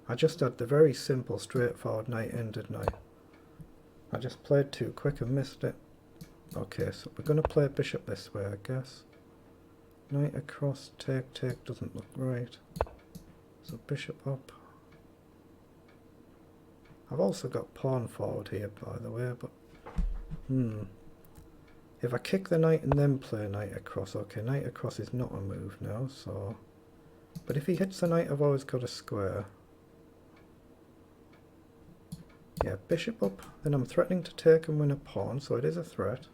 I just had the very simple straightforward knight in, didn't I? I just played too quick and missed it. Okay, so we're going to play bishop this way, I guess. Knight across, take, take doesn't look right. So bishop up. I've also got pawn forward here, by the way, but if I kick the knight and then play knight across, okay, knight across is not a move now, so... But if he hits the knight, I've always got a square. Yeah, bishop up, then I'm threatening to take and win a pawn, so it is a threat.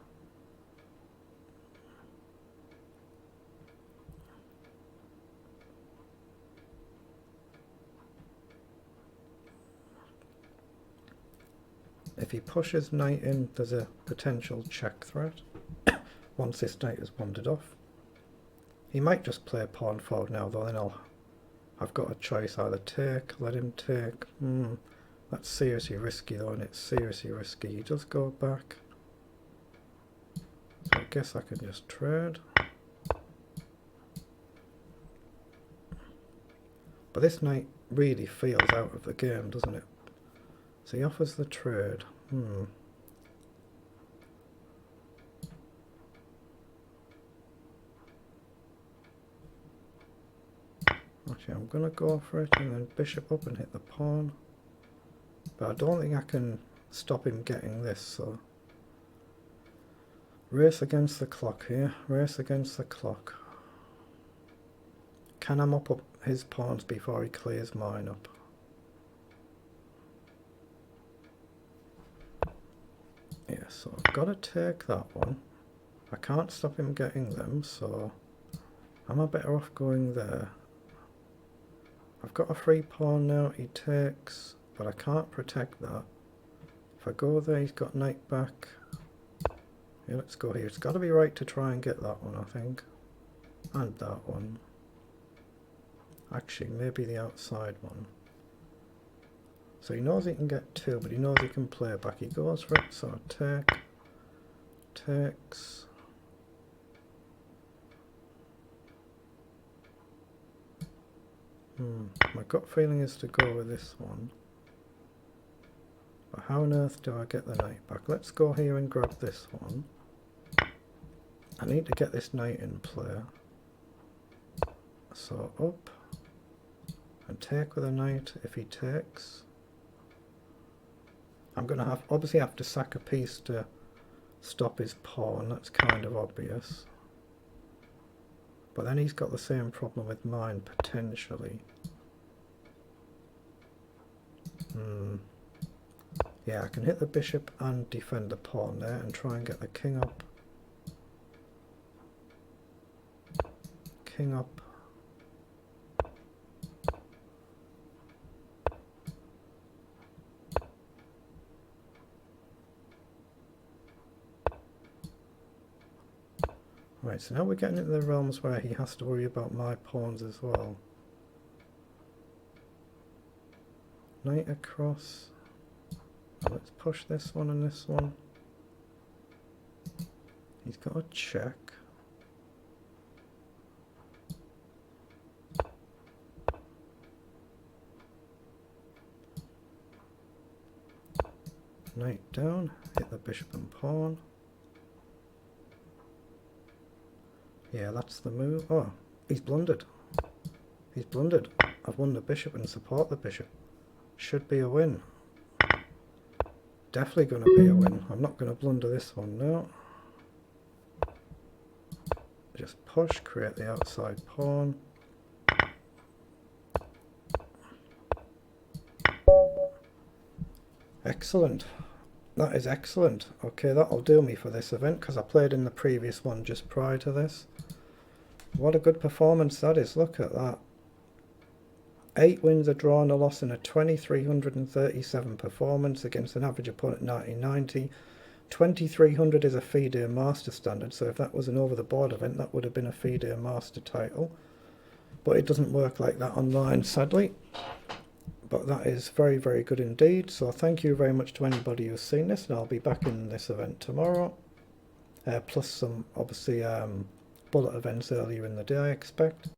If he pushes knight in, there's a potential check threat. Once this knight has wandered off. He might just play pawn forward now, though, then I've got a choice, either take, let him take. That's seriously risky though, and it's seriously risky. He does go back. So I guess I can just trade. But this knight really feels out of the game, doesn't it? So he offers the trade. Actually, I'm going to go for it and then bishop up and hit the pawn. But I don't think I can stop him getting this. So race against the clock here, race against the clock. Can I mop up his pawns before he clears mine up? Yeah, so I've got to take that one. I can't stop him getting them, so am I better off going there? I've got a free pawn now, he takes, but I can't protect that. If I go there, he's got knight back. Yeah, let's go here. It's got to be right to try and get that one, I think. And that one. Actually, maybe the outside one. So he knows he can get two, but he knows he can play back. He goes for it, so take, takes. My gut feeling is to go with this one. But how on earth do I get the knight back? Let's go here and grab this one. I need to get this knight in play. So up. And take with a knight if he takes. I'm going to obviously have to sack a piece to stop his pawn. That's kind of obvious. But then he's got the same problem with mine, potentially. Yeah, I can hit the bishop and defend the pawn there and try and get the king up. King up. Right, so now we're getting into the realms where he has to worry about my pawns as well. Knight across. Let's push this one and this one. He's got a check. Knight down, hit the bishop and pawn. Yeah, that's the move. Oh, he's blundered. He's blundered. I've won the bishop and support the bishop. Should be a win. Definitely going to be a win. I'm not going to blunder this one now. Just push, create the outside pawn. Excellent. That is excellent. Okay, that'll do me for this event because I played in the previous one just prior to this. What a good performance that is. Look at that. 8 wins, a draw and a loss in a 2337 performance against an average opponent 1990. 2300 is a FIDE master standard, so if that was an over the board event that would have been a FIDE master title. But it doesn't work like that online, sadly. But that is very, very good indeed. So thank you very much to anybody who's seen this, and I'll be back in this event tomorrow. Plus some, obviously, bullet events earlier in the day, I expect.